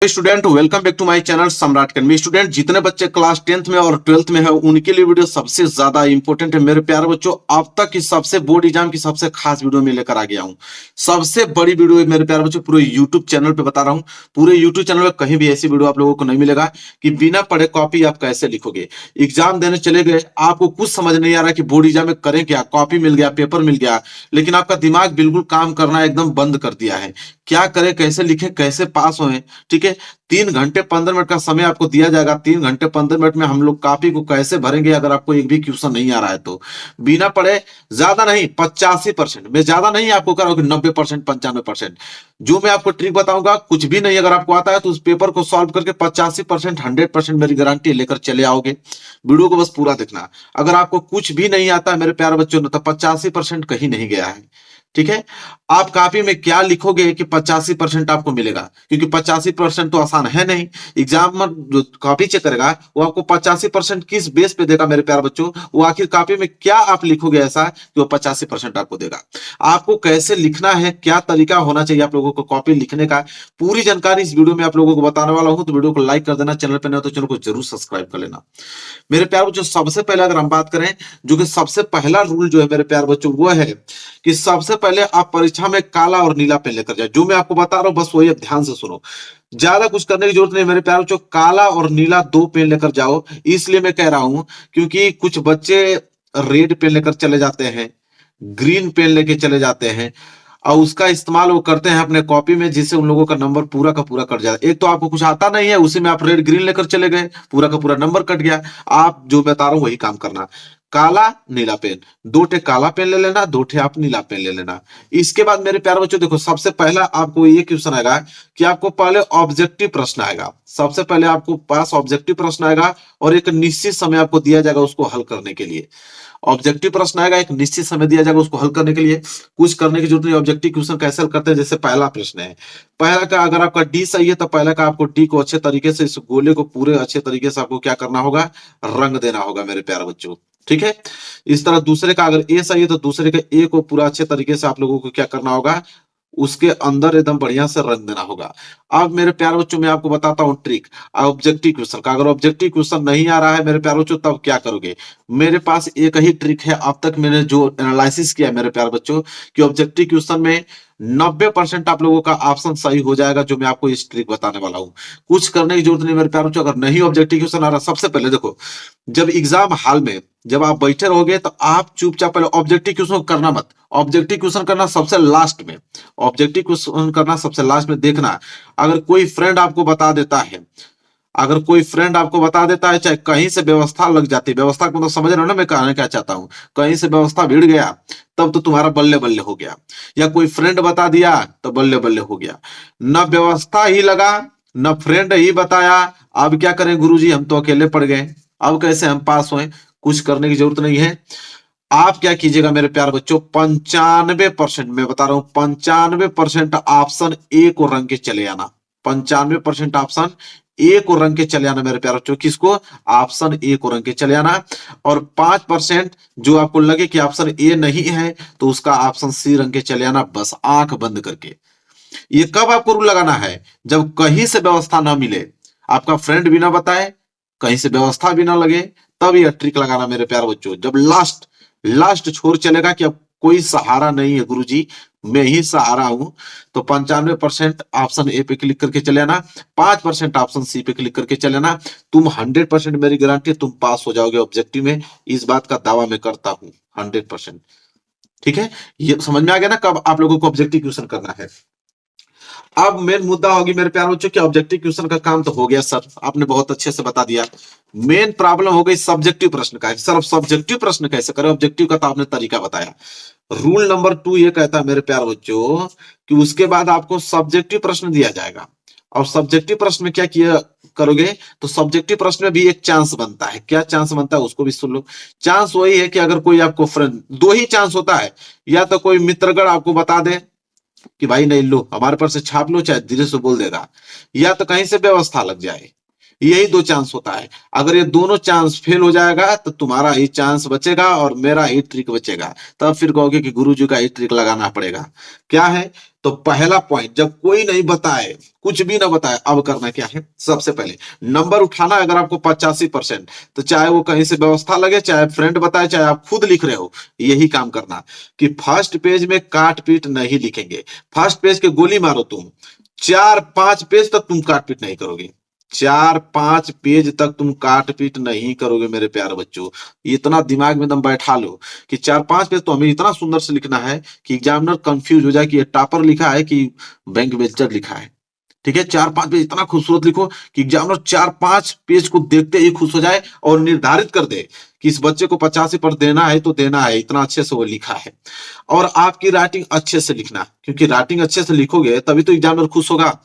Student welcome back to my channel Samrat academy. Student जितने बच्चे class 10th में और 12th में है उनके लिए वीडियो सबसे ज्यादा इंपॉर्टेंट है मेरे प्यारे बच्चों। अब तक की सबसे बोर्ड एग्जाम की सबसे खास वीडियो में लेकर आ गया हूं। सबसे बड़ी वीडियो है मेरे प्यारे बच्चों, पूरे यूट्यूब चैनल पे बता रहा हूं। पूरे यूट्यूब चैनल पे कहीं भी ऐसी वीडियो आप लोगों को नहीं मिलेगा कि बिना पढ़े कॉपी आप कैसे लिखोगे। एग्जाम देने चले गए, आपको कुछ समझ नहीं आ रहा कि बोर्ड एग्जाम में करें क्या, कॉपी मिल गया, पेपर मिल गया, लेकिन आपका दिमाग बिल्कुल काम करना एकदम बंद कर दिया है। क्या करें, कैसे लिखें, कैसे पास हों। ठीक है, 3 घंटे 15 मिनट का समय आपको दिया जाएगा। 3 घंटे 15 मिनट में हम लोग कॉपी को कैसे भरेंगे अगर आपको एक भी क्वेश्चन नहीं आ रहा है तो। बिना पढ़े, ज्यादा नहीं 85%, मैं ज्यादा नहीं आपको कह रहा हूं कि 90% 95%। जो मैं आपको ट्रिक बताऊंगा, कुछ भी नहीं अगर आपको आता है तो उस पेपर को सॉल्व करके 85% 100% मेरी गारंटी लेकर चले आओगे। वीडियो को बस पूरा देखना। अगर आपको कुछ भी नहीं आता है मेरे प्यारे बच्चों तो 85% कहीं नहीं गया है। ठीक है, आप कॉपी में क्या लिखोगे कि 85% आपको मिलेगा, क्योंकि 85% तो आसान है नहीं। एग्जाम में जो कॉपी चेक करेगा वो आपको 85% किस बेस पे देगा मेरे प्यारे बच्चों, वो आखिर कॉपी में क्या आप लिखोगे ऐसा कि वो 85% आपको देगा। आपको कैसे लिखना है, क्या तरीका होना चाहिए आप लोगों को कॉपी लिखने का, पूरी जानकारी इस वीडियो में आप लोगों को बताने वाला हूं। तो वीडियो को लाइक कर देना, चैनल पर नहीं हो तो चैनल को जरूर सब्सक्राइब कर लेना। मेरे प्यारे बच्चों, सबसे पहले अगर हम बात करें, जो कि सबसे पहला रूल जो है मेरे प्यारे बच्चों वो है कि सबसे पहले आप परीक्षा में काला और नीला पेन लेकर जाए। जो मैं आपको बता रहा हूं बस वही ध्यान से सुनो, ज्यादा कुछ करने की जरूरत नहीं मेरे प्यारे बच्चों। काला और नीला 2 पेन लेकर जाओ। इसलिए मैं कह रहा हूं क्योंकि कुछ बच्चे रेड पेन लेकर चले जाते हैं, ग्रीन पेन लेके चले जाते हैं और उसका इस्तेमाल वो करते हैं अपने कॉपी में, जिससे उन लोगों का नंबर पूरा का पूरा कट जाता है। एक तो आपको कुछ आता नहीं है, उसी में आप रेड ग्रीन लेकर चले गए, पूरा का पूरा नंबर कट गया। आप जो बता रहा हूं वही काम करना, काला नीला पेन, 2 ठे काला पेन ले लेना, 2 ठे आप नीला पेन ले लेना। इसके बाद मेरे प्यारे बच्चों देखो, सबसे पहला आपको ये क्वेश्चन आएगा कि आपको पहले ऑब्जेक्टिव प्रश्न आएगा। सबसे पहले आपको पास ऑब्जेक्टिव प्रश्न आएगा और एक निश्चित समय आपको दिया जाएगा उसको हल करने के लिए। ऑब्जेक्टिव प्रश्न आएगा, एक निश्चित समय दिया जाएगा उसको हल करने के लिए। कुछ करने की जरूरत नहीं। ऑब्जेक्टिव क्वेश्चन कैसे हल करते हैं, जैसे पहला प्रश्न है, पहला का अगर आपका डी सही है तो पहला का आपको डी को अच्छे तरीके से, इस गोले को पूरे अच्छे तरीके से आपको क्या करना होगा, रंग देना होगा मेरे प्यारे बच्चों। ठीक है, इस तरह दूसरे का अगर ए सही है तो दूसरे के ए को पूरा अच्छे तरीके से आप लोगों को क्या करना होगा, उसके अंदर एकदम बढ़िया से रंग देना होगा। अब मेरे प्यारे बच्चों मैं आपको बताता हूं ट्रिक ऑब्जेक्टिव क्वेश्चन का। अगर ऑब्जेक्टिव क्वेश्चन नहीं आ रहा है मेरे प्यारे बच्चों तब क्या करोगे, मेरे पास एक ही ट्रिक है। अब तक मैंने जो एनालिसिस किया है मेरे प्यारे बच्चों कि ऑब्जेक्टिव क्वेश्चन में 90% आप लोगों का ऑप्शन सही हो जाएगा, जो मैं आपको इस ट्रिक बताने वाला हूं। कुछ करने की जरूरत नहीं मेरे प्यारे बच्चों। अगर नहीं ऑब्जेक्टिव क्वेश्चन आ रहा, सबसे पहले देखो, जब एग्जाम हॉल में जब आप बैठे रहोगे तो आप चुपचाप पहले ऑब्जेक्टिव क्वेश्चन करना मत। ऑब्जेक्टिव क्वेश्चन करना सबसे लास्ट में, ऑब्जेक्टिव क्वेश्चन करना सबसे लास्ट में। देखना अगर कोई फ्रेंड आपको बता देता है, अगर कोई फ्रेंड आपको बता देता है, चाहे कहीं से व्यवस्था लग जाती है, व्यवस्था को तो समझ रहे हो ना मैं कहना क्या चाहता हूं, कहीं से व्यवस्था भिड़ गया तब तो तुम्हारा बल्ले बल्ले हो गया, या कोई फ्रेंड बता दिया तो बल्ले बल्ले हो गया। न व्यवस्था ही लगा न फ्रेंड ही बताया, अब क्या करें गुरुजी, हम तो अकेले पड़ गए, अब कैसे हम पास हों। कुछ करने की जरूरत नहीं है। आप क्या कीजिएगा मेरे प्यारे बच्चों, 95%, मैं बता रहा हूं 95% ऑप्शन ए को रंग के चले आना। 95% ऑप्शन ए को रंग के चले आना मेरे प्यारे बच्चों। किसको, ऑप्शन ए को रंग के चले आना। और 5% जो आपको लगे कि ऑप्शन ए नहीं है तो उसका ऑप्शन सी रंग के चले आना, बस आंख बंद करके। ये कब आपको रूल लगाना है, जब कहीं से व्यवस्था ना मिले, आपका फ्रेंड भी ना बताए, कहीं से व्यवस्था भी ना लगे, तब यह ट्रिक लगाना मेरे प्यारे बच्चों। जब लास्ट लास्ट छोर चलेगा कि अब कोई सहारा नहीं है गुरुजी, मैं ही सहारा हूं, तो 95% ऑप्शन ए पे क्लिक करके चले आना, 5% ऑप्शन सी पे क्लिक करके चले आना। तुम 100%, मेरी गारंटी, तुम पास हो जाओगे ऑब्जेक्टिव में। इस बात का दावा मैं करता हूं 100%। ठीक है, ये समझ में आ गया ना कब आप लोगों को ऑब्जेक्टिव क्वेश्चन करना है। अब मेन मुद्दा होगी मेरे प्यारे बच्चों कि ऑब्जेक्टिव क्वेश्चन का काम तो हो गया सर, आपने बहुत अच्छे से बता दिया। मेन प्रॉब्लम हो गई सब्जेक्टिव प्रश्न का। सर अब सब्जेक्टिव प्रश्न कैसे करें, ऑब्जेक्टिव का तो आपने तरीका बताया। रूल नंबर 2 ये कहता है मेरे प्यारे बच्चों कि उसके बाद आपको सब्जेक्टिव प्रश्न दिया जाएगा। और सब्जेक्टिव प्रश्न में क्या किया करोगे, तो सब्जेक्टिव प्रश्न में भी एक चांस बनता है। क्या चांस बनता है उसको भी सुन लो। चांस वही है कि अगर कोई आपको फ्रेंड, 2 ही चांस होता है, या तो कोई मित्रगण आपको बता दे कि भाई नहीं लो, हमारे पर से छाप लो, चाहे धीरे से बोल देगा, या तो कहीं से व्यवस्था लग जाए। यही दो चांस होता है। अगर ये दोनों चांस फेल हो जाएगा तो तुम्हारा ही चांस बचेगा और मेरा ही ट्रिक बचेगा। तब फिर कहोगे कि गुरुजी का ही ट्रिक लगाना पड़ेगा। क्या है? तो पहला पॉइंट, जब कोई नहीं बताए, कुछ भी ना बताए, अब करना क्या है? सबसे पहले नंबर उठाना। अगर आपको 85%, तो चाहे वो कहीं से व्यवस्था लगे, चाहे फ्रेंड बताए, चाहे आप खुद लिख रहे हो, यही काम करना कि फर्स्ट पेज में काट पीट नहीं लिखेंगे। फर्स्ट पेज के गोली मारो तुम, 4-5 पेज तक तुम काट पीट नहीं करोगे। 4-5 पेज तक तुम काट पीट नहीं करोगे मेरे प्यारे बच्चों। इतना दिमाग में दम बैठा लो कि 4-5 पेज तो हमें इतना सुंदर से लिखना है कि एग्जामिनर कंफ्यूज हो जाए कि ये टॉपर लिखा है कि बैंक बेंचर लिखा है। ठीक है, 4-5 पेज इतना खूबसूरत लिखो कि एग्जामिनर 4-5 पेज को देखते ही खुश हो जाए और निर्धारित कर दे कि इस बच्चे को 85 पर देना है तो देना है, इतना अच्छे से वो लिखा है। और आपकी राइटिंग अच्छे से लिखना, क्योंकि राइटिंग अच्छे से लिखोगे तभी तो एग्जामिनर खुश होगा।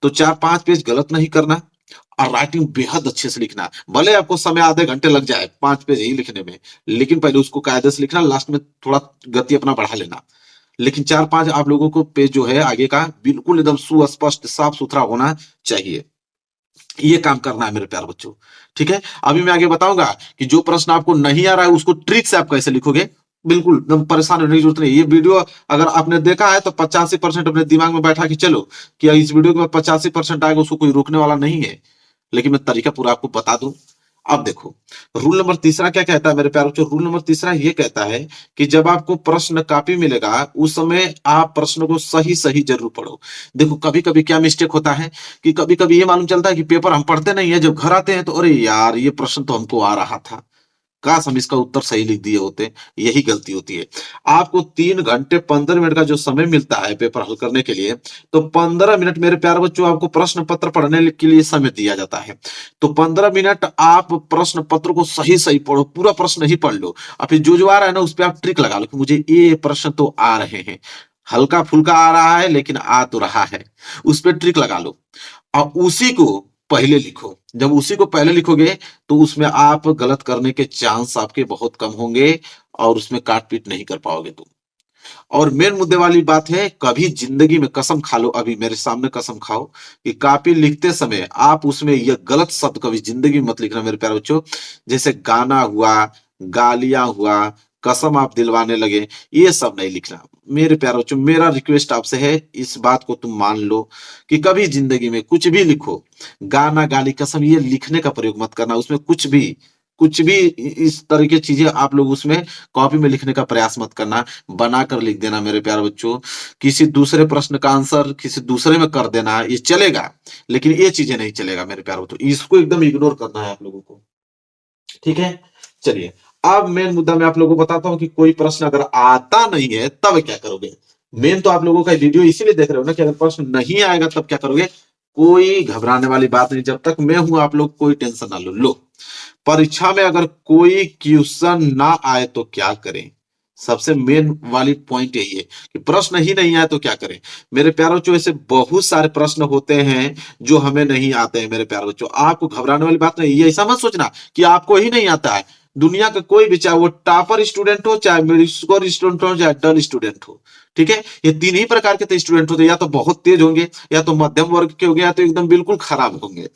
तो 4-5 पेज गलत नहीं करना और राइटिंग बेहद अच्छे से लिखना। भले आपको समय आधे घंटे लग जाए 5 पेज ही लिखने में, लेकिन पहले उसको कायदे से लिखना, लास्ट में थोड़ा गति अपना बढ़ा लेना। लेकिन 4-5 आप लोगों को पेज जो है आगे का बिल्कुल एकदम सुस्पष्ट साफ सुथरा होना चाहिए। ये काम करना है मेरे प्यारे बच्चों। ठीक है, अभी मैं आगे बताऊंगा कि जो प्रश्न आपको नहीं आ रहा है उसको ट्रिक से आप कैसे लिखोगे। बिल्कुल एकदम परेशान होने की जरूरत नहीं। ये वीडियो अगर आपने देखा है तो 85% अपने दिमाग में बैठा के चलो कि इस वीडियो के बाद 85% आएगा, उसको कोई रोकने वाला नहीं है। लेकिन मैं तरीका पूरा आपको बता दूं। अब देखो, रूल नंबर तीसरा क्या कहता है मेरे प्यारे बच्चों? रूल नंबर तीसरा ये कहता है कि जब आपको प्रश्न कॉपी मिलेगा उस समय आप प्रश्न को सही सही जरूर पढ़ो। देखो कभी कभी क्या मिस्टेक होता है कि कभी कभी ये मालूम चलता है कि पेपर हम पढ़ते नहीं है, जब घर आते हैं तो अरे यार ये प्रश्न तो हमको आ रहा था, काश हम इसका उत्तर सही लिख दिए होते। यही गलती होती है। आपको 3 घंटे 15 मिनट का जो समय मिलता है पेपर हल करने के लिए, तो 15 मिनट मेरे प्यारे बच्चों आपको प्रश्न पत्र पढ़ने के लिए समय दिया जाता है। तो 15 मिनट आप प्रश्न पत्र को सही सही पढ़ो, पूरा प्रश्न ही पढ़ लो और फिर जो आ रहा है ना उस पर आप ट्रिक लगा लो कि मुझे ये प्रश्न तो आ रहे हैं, हल्का फुल्का आ रहा है लेकिन आ तो रहा है, उस पर ट्रिक लगा लो और उसी को पहले लिखो। जब उसी को पहले लिखोगे तो उसमें आप गलत करने के चांस आपके बहुत कम होंगे और उसमें काट पीट नहीं कर पाओगे तुम। और मेन मुद्दे वाली बात है, कभी जिंदगी में कसम खा लो, अभी मेरे सामने कसम खाओ कि कॉपी लिखते समय आप उसमें यह गलत शब्द कभी जिंदगी में मत लिखना मेरे प्यारे बच्चों। जैसे गाना हुआ, गालियां हुआ, कसम आप दिलवाने लगे, ये सब नहीं लिखना मेरे प्यारे बच्चों। मेरा रिक्वेस्ट आपसे है, इस बात को तुम मान लो कि कभी जिंदगी में कुछ भी लिखो, गाना गाली कसम ये लिखने का प्रयोग मत करना। उसमें कुछ भी इस तरह की चीजें आप लोग उसमें कॉपी में लिखने का प्रयास मत करना, बनाकर लिख देना मेरे प्यारे बच्चों। किसी दूसरे प्रश्न का आंसर किसी दूसरे में कर देना ये चलेगा, लेकिन ये चीजें नहीं चलेगा मेरे प्यारे बच्चों। इसको एकदम इग्नोर करना है आप लोगों को। ठीक है, चलिए अब मेन मुद्दा मैं आप लोगों को बताता हूं कि कोई प्रश्न अगर आता नहीं है तब क्या करोगे। मेन तो आप लोगों का वीडियो इसीलिए देख रहे हो ना कि अगर प्रश्न नहीं आएगा तब क्या करोगे। कोई घबराने वाली बात नहीं, जब तक मैं हूं आप लोग कोई टेंशन ना लो। परीक्षा में अगर कोई क्वेश्चन ना आए तो क्या करें। सबसे मेन वाली पॉइंट यही है कि प्रश्न ही नहीं आए तो क्या करें। मेरे प्यारे बच्चों ऐसे बहुत सारे प्रश्न होते हैं जो हमें नहीं आते हैं मेरे प्यारे बच्चों। आपको घबराने वाली बात नहीं, ये ऐसा मत सोचना कि आपको ही नहीं आता है। दुनिया का कोई भी, चाहे वो टॉपर स्टूडेंट हो, चाहे मिडिल स्कोर स्टूडेंट हो, चाहे डल स्टूडेंट हो, ठीक है, ये 3 ही प्रकार के तो स्टूडेंट होते हैं, या तो बहुत तेज होंगे, या तो मध्यम वर्ग के होंगे, या तो एकदम बिल्कुल खराब होंगे।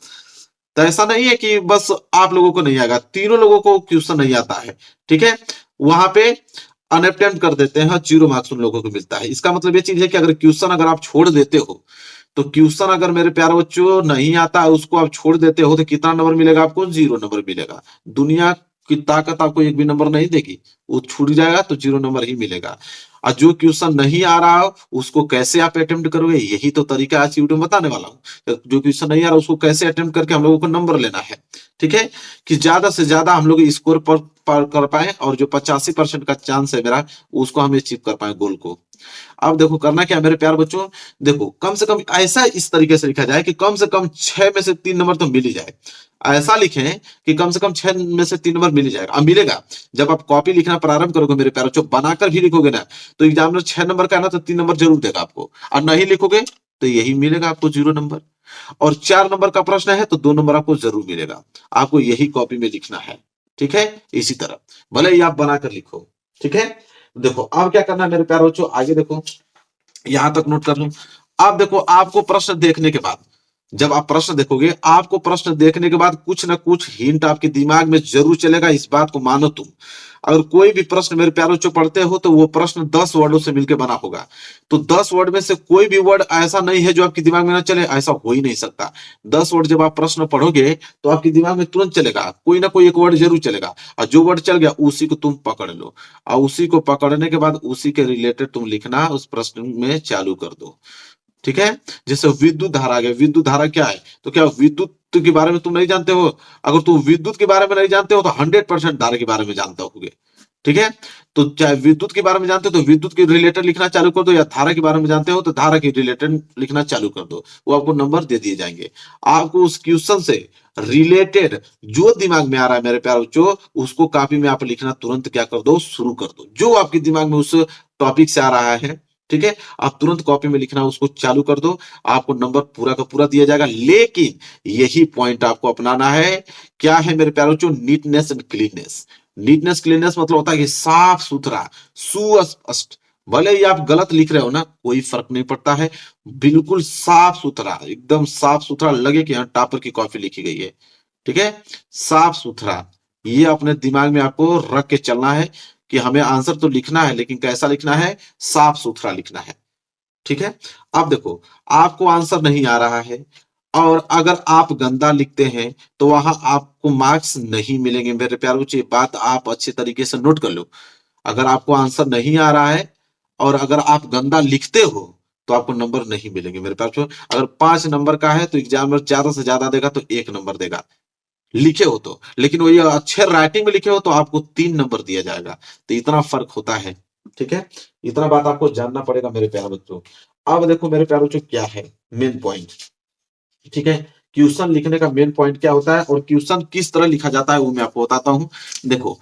तो ऐसा नहीं है कि बस आप लोगों को नहीं आएगा, तीनों लोगों को क्वेश्चन नहीं आता है। ठीक है, वहां पे अनअटेम्प्ट कर देते हैं, 0 मार्क्स उन लोगों को मिलता है। इसका मतलब ये चीज है कि अगर क्वेश्चन अगर आप छोड़ देते हो, तो क्वेश्चन अगर मेरे प्यारे बच्चों नहीं आता है उसको आप छोड़ देते हो तो कितना नंबर मिलेगा आपको? 0 नंबर मिलेगा। दुनिया की ताकत आपको एक भी नंबर नहीं देगी, वो छूट जाएगा तो 0 नंबर ही मिलेगा। और जो क्वेश्चन नहीं आ रहा हो उसको कैसे आप अटेम्प्ट करोगे, यही तो तरीका आज वीडियो में बताने वाला हूँ। जो क्वेश्चन नहीं आ रहा उसको कैसे अटेम्प्ट करके हम लोगों को नंबर लेना है। ठीक है, कि ज्यादा से ज्यादा हम लोग स्कोर पर कर पाए और जो 85% का चांस है मेरा उसको हम अचीव कर पाए गोल को। अब देखो करना क्या है मेरे प्यारे बच्चों, देखो कम से कम ऐसा इस तरीके से लिखा जाए कि कम से कम 6 में से 3 नंबर तो मिल ही जाए। ऐसा लिखें कि कम से कम 6 में से 3 नंबर मिल ही जाएगा। अब मिलेगा जब आप कॉपी लिखना प्रारंभ करोगे मेरे प्यारे बच्चों, बनाकर भी लिखोगे ना तो एग्जामिनर 6 नंबर का है ना तो 3 नंबर जरूर देगा आपको, और नहीं लिखोगे तो यही मिलेगा आपको 0 नंबर। और 4 नंबर का प्रश्न है तो 2 नंबर आपको जरूर मिलेगा। आपको यही कॉपी में लिखना है। ठीक है, इसी तरह भले ही आप बनाकर लिखो। ठीक है, देखो अब क्या करना है मेरे प्यारे बच्चों, आगे देखो, यहां तक नोट कर लो। अब देखो आपको प्रश्न देखने के बाद जब आप प्रश्न देखोगे, आपको प्रश्न देखने के बाद कुछ ना कुछ हिंट आपके दिमाग में जरूर चलेगा, इस बात को मानो तुम। अगर कोई भी प्रश्न मेरे प्यारे बच्चों पढ़ते हो तो वो प्रश्न 10 वर्डों से मिलकर बना होगा। तो 10 वर्ड में से कोई भी वर्ड ऐसा नहीं है जो आपके दिमाग में ना चले, ऐसा हो ही नहीं सकता। 10 वर्ड जब आप प्रश्न पढ़ोगे तो आपके दिमाग में तुरंत चलेगा, कोई ना कोई एक वर्ड जरूर चलेगा, और जो वर्ड चल गया उसी को तुम पकड़ लो, और उसी को पकड़ने के बाद उसी के रिलेटेड तुम लिखना उस प्रश्न में चालू कर दो। ठीक है। जैसे विद्युत धारा आ गया, विद्युत धारा क्या है, तो क्या विद्युत के बारे में तुम नहीं जानते हो? अगर तुम विद्युत के बारे में नहीं जानते हो तो 100% धारा के बारे में जानते होगे। ठीक है। तो चाहे विद्युत के बारे में जानते हो तो विद्युत के रिलेटेड लिखना चालू कर दो, या धारा के बारे में जानते हो तो धारा के रिलेटेड लिखना चालू कर दो, वो आपको नंबर दे दिए जाएंगे। आपको उस क्वेश्चन से रिलेटेड जो दिमाग में आ रहा है मेरे प्यारे बच्चों, उसको कॉपी में आप लिखना तुरंत क्या कर दो, शुरू कर दो। जो आपके दिमाग में उस टॉपिक से आ रहा है, ठीक है, आप तुरंत कॉपी में लिखना उसको चालू कर दो, आपको नंबर पूरा का पूरा दिया जाएगा। लेकिन यही पॉइंट आपको अपनाना है, क्या है मेरे प्यारे बच्चों, neatness and cleanness. Neatness cleanness मतलब होता है कि साफ सुथरा, सुस्पष्ट। भले ही आप गलत लिख रहे हो ना, कोई फर्क नहीं पड़ता है, बिल्कुल साफ सुथरा, एकदम साफ सुथरा लगे कि यहाँ टॉपर की कॉपी लिखी गई है। ठीक है, साफ सुथरा, ये अपने दिमाग में आपको रख के चलना है कि हमें आंसर तो लिखना है, लेकिन कैसा लिखना है, साफ सुथरा लिखना है। ठीक है। अब देखो, आपको आंसर नहीं आ रहा है और अगर आप गंदा लिखते हैं तो वहां आपको मार्क्स नहीं मिलेंगे मेरे प्यारे बच्चे, ये बात आप अच्छे तरीके से नोट कर लो। अगर आपको आंसर नहीं आ रहा है और अगर आप गंदा लिखते हो तो आपको नंबर नहीं मिलेंगे मेरे प्यारे बच्चों। अगर 5 नंबर का है तो एग्जामिनर ज्यादा से ज्यादा देगा तो 1 नंबर देगा, लिखे हो तो। लेकिन वही अच्छे राइटिंग में लिखे हो तो आपको 3 नंबर दिया जाएगा। तो इतना फर्क होता है। ठीक है, इतना बात आपको जानना पड़ेगा मेरे प्यारे बच्चों। अब देखो मेरे प्यारे बच्चों, क्या है मेन पॉइंट। ठीक है, क्वेश्चन लिखने का मेन पॉइंट क्या होता है और क्वेश्चन किस तरह लिखा जाता है वो मैं आपको बताता हूं। देखो,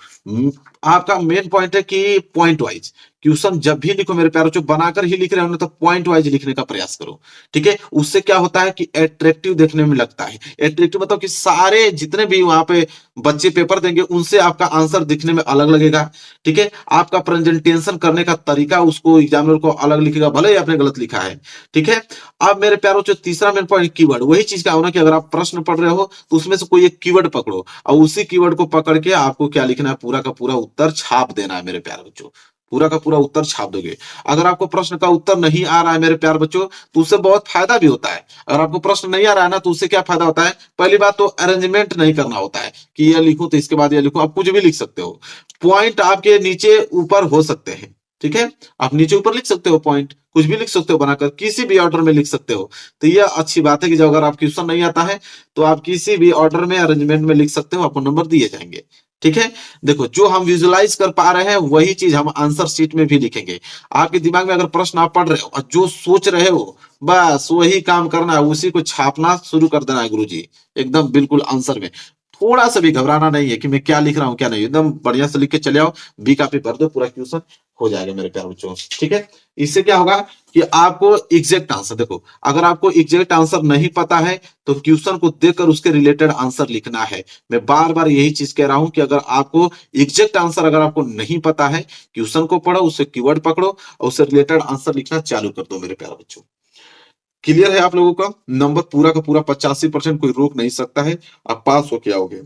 आपका मेन पॉइंट है कि पॉइंट वाइज क्वेश्चन जब भी लिखो मेरे प्यारे बच्चों, बनाकर ही लिख रहे हो ना तो पॉइंट वाइज लिखने का प्रयास करो। ठीक है, उससे क्या होता है कि एट्रैक्टिव देखने में लगता है। एट्रैक्टिव मतलब कि सारे जितने भी वहां पे बच्चे पेपर देंगे उनसे आपका आंसर दिखने में अलग लगेगा। ठीक है, आपका प्रेजेंटेशन करने का तरीका उसको एग्जामिनर को अलग लिखेगा, भले ही आपने गलत लिखा है। ठीक है। अब मेरे प्यारों जो तीसरा मेन पॉइंट, कीवर्ड। वही चीज का होना कि अगर आप प्रश्न पढ़ रहे हो तो उसमें से कोई एक कीवर्ड पकड़ो और उसी कीवर्ड को पकड़ के आपको क्या लिखना है, पूरा का पूरा उत्तर छाप देना है मेरे प्यारे बच्चों। पूरा का पूरा उत्तर छाप दोगे। अगर आपको प्रश्न का उत्तर नहीं आ रहा है मेरे प्यारे बच्चों तो उससे बहुत फायदा भी होता है। अगर आपको प्रश्न नहीं आ रहा है ना तो उससे क्या फायदा होता है, पहली बात तो अरेंजमेंट नहीं करना होता है कि यह लिखूं तो इसके बाद यह लिखूं, आप कुछ भी लिख सकते हो। पॉइंट आपके नीचे ऊपर हो सकते हैं। ठीक है, आप नीचे ऊपर लिख सकते हो, पॉइंट कुछ भी लिख सकते हो, बनाकर किसी भी ऑर्डर में लिख सकते हो। तो यह अच्छी बात है कि जब अगर आप क्वेश्चन नहीं आता है तो आप किसी भी ऑर्डर में अरेंजमेंट में लिख सकते हो, आपको नंबर दिए जाएंगे। ठीक है। देखो, जो हम विजुलाइज कर पा रहे हैं वही चीज हम आंसर शीट में भी लिखेंगे। आपके दिमाग में अगर प्रश्न आप पढ़ रहे हो और जो सोच रहे हो बस वही काम करना है, उसी को छापना शुरू कर देना है गुरुजी, एकदम बिल्कुल आंसर में। थोड़ा सा भी घबराना नहीं है कि मैं क्या लिख रहा हूँ क्या नहीं, एकदम बढ़िया से लिख के चले आओ, बी कॉपी भर दो, पूरा क्वेश्चन हो जाएगा मेरे प्यारे बच्चों। ठीक है, इससे क्या होगा कि आपको एग्जैक्ट आंसर, देखो अगर आपको एग्जैक्ट आंसर नहीं पता है तो क्वेश्चन को देखकर उसके रिलेटेड आंसर लिखना है। मैं बार बार यही चीज कह रहा हूं कि अगर आपको एग्जैक्ट आंसर अगर आपको नहीं पता है, क्वेश्चन को पढ़ो, उससे कीवर्ड पकड़ो और उससे रिलेटेड आंसर लिखना चालू कर दो मेरे प्यारे बच्चों। क्लियर है आप लोगों का? नंबर पूरा का पूरा 85% कोई रोक नहीं सकता है, आप पास होके आओगे।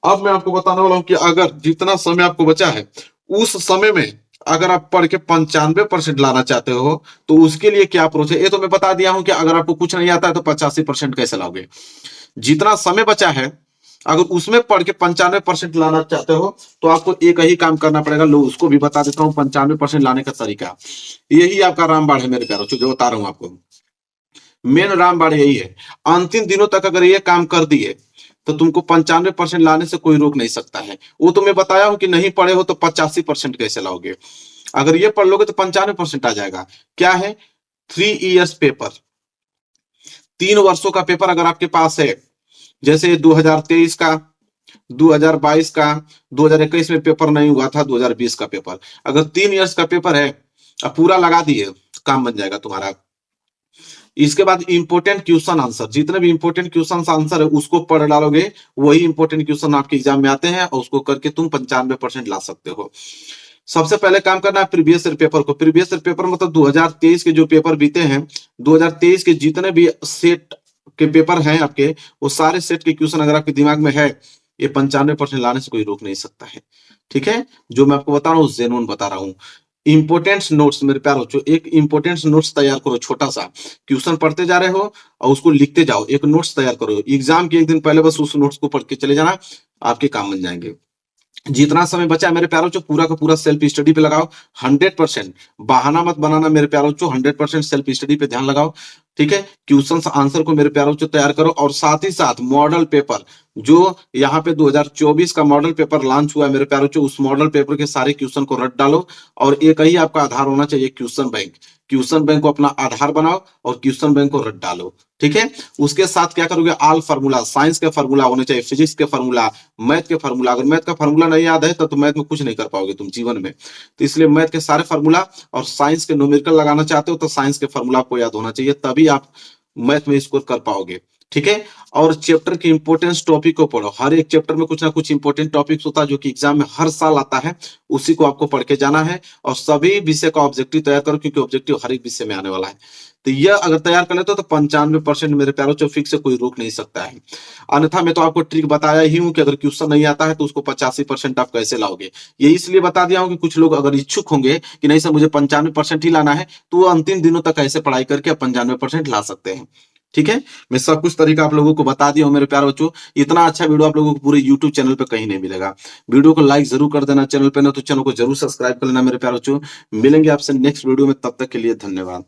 अब मैं आपको बताने वाला हूं कि अगर जितना समय आपको बचा है उस समय में अगर आप पढ़ के 95% लाना चाहते हो तो उसके लिए क्या अप्रोच है, ये तो मैं बता दिया हूं कि अगर आपको कुछ नहीं आता है तो 85% कैसे लाओगे। जितना समय बचा है अगर उसमें पढ़ के 95% लाना चाहते हो तो आपको एक ही काम करना पड़ेगा। लो उसको भी बता देता हूँ 95% लाने का तरीका। यही आपका रामबाण है मेरे प्यारों, जो बता रहा हूं आपको, मेन रामबाण यही है। अंतिम दिनों तक अगर ये काम कर दिए तो तुमको 95% लाने से कोई रोक नहीं सकता है। वो तो मैं बताया हूं कि नहीं पढ़े हो तो 85% कैसे लाओगे। अगर ये पढ़ लोगे तो 95% आ जाएगा। क्या है, 3 इयर्स पेपर, 3 वर्षों का पेपर अगर आपके पास है, जैसे 2023 का, 2022 का, 2021 में पेपर नहीं हुआ था, 2020 का पेपर, अगर 3 इयर्स का पेपर है अब पूरा लगा दिए, काम बन जाएगा तुम्हारा। इसके बाद इंपोर्टेंट क्वेश्चन आंसर, जितने भी इंपोर्टेंट क्वेश्चन आंसर है उसको पढ़ डालोगे, वही इंपोर्टेंट क्वेश्चन आपके एग्जाम में आते हैं और उसको करके तुम 95% ला सकते हो। सबसे पहले काम करना है प्रीवियस ईयर पेपर को। प्रीवियस ईयर पेपर मतलब 2023 के जो पेपर बीते हैं, 2023 के जितने भी सेट के पेपर हैं आपके, वो सारे सेट के क्वेश्चन अगर आपके दिमाग में है, ये 95% लाने से कोई रोक नहीं सकता है। ठीक है, जो मैं आपको बता रहा हूँ जेन्युइन बता रहा हूँ। इंपोर्टेंट्स नोट्स मेरे प्यारे बच्चों, एक इंपोर्टेंट्स नोट्स तैयार करो छोटा सा। क्वेश्चन पढ़ते जा रहे हो और उसको लिखते जाओ, एक नोट्स तैयार करो। एग्जाम के एक दिन पहले बस उस नोट्स को पढ़ के चले जाना, आपके काम बन जाएंगे। जितना समय बचा है मेरे प्यारों बच्चों, पूरा का पूरा सेल्फ स्टडी पे लगाओ। 100% बहाना मत बनाना मेरे प्यारों बच्चों, 100% सेल्फ स्टडी पे ध्यान लगाओ। ठीक है, क्वेश्चन आंसर को मेरे प्यारों बच्चों तैयार करो, और साथ ही साथ मॉडल पेपर जो यहाँ पे 2024 का मॉडल पेपर लॉन्च हुआ है मेरे प्यारों बच्चों, उस मॉडल पेपर के सारे क्वेश्चन को रट डालो। और एक ही आपका आधार होना चाहिए, क्वेश्चन बैंक। क्वेश्चन बैंक को अपना आधार बनाओ और क्वेश्चन बैंक को रट डालो। ठीक है, उसके साथ क्या करोगे, ऑल फार्मूला, साइंस के फार्मूला होने चाहिए, फिजिक्स के फार्मूला, मैथ के फार्मूला। अगर मैथ का फार्मूला नहीं याद है तो मैथ में कुछ नहीं कर पाओगे तुम जीवन में। तो इसलिए मैथ के सारे फार्मूला, और साइंस के न्यूमेरिकल लगाना चाहते हो तो साइंस के फार्मूला आपको याद होना चाहिए, तभी आप मैथ में स्कोर कर पाओगे। ठीक है, और चैप्टर के इंपोर्टेंस टॉपिक को पढ़ो। हर एक चैप्टर में कुछ ना कुछ इंपोर्टेंट टॉपिक्स होता है जो कि एग्जाम में हर साल आता है, उसी को आपको पढ़ के जाना है। और सभी विषय का ऑब्जेक्टिव तैयार करो, क्योंकि ऑब्जेक्टिव हर एक विषय में आने वाला है। तो यह अगर तैयार कर लेते हो तो 95% मेरे प्यारों से फिक्स से कोई रोक नहीं सकता है। अन्यथा मैं तो आपको ट्रिक बताया ही हूं कि अगर क्वेश्चन नहीं आता है तो उसको 85% आप कैसे लाओगे। ये इसलिए बता दिया हूं कि कुछ लोग अगर इच्छुक होंगे कि नहीं सर मुझे 95% ही लाना है, तो वो अंतिम दिनों तक ऐसे पढ़ाई करके 95% ला सकते हैं। ठीक है, मैं सब कुछ तरीका आप लोगों को बता दिया हूं मेरे प्यारे बच्चों। इतना अच्छा वीडियो आप लोगों को पूरे यूट्यूब चैनल पे कहीं नहीं मिलेगा। वीडियो को लाइक जरूर कर देना, चैनल पे ना तो चैनल को जरूर सब्सक्राइब कर लेना मेरे प्यारे बच्चों। मिलेंगे आपसे नेक्स्ट वीडियो में, तब तक के लिए धन्यवाद।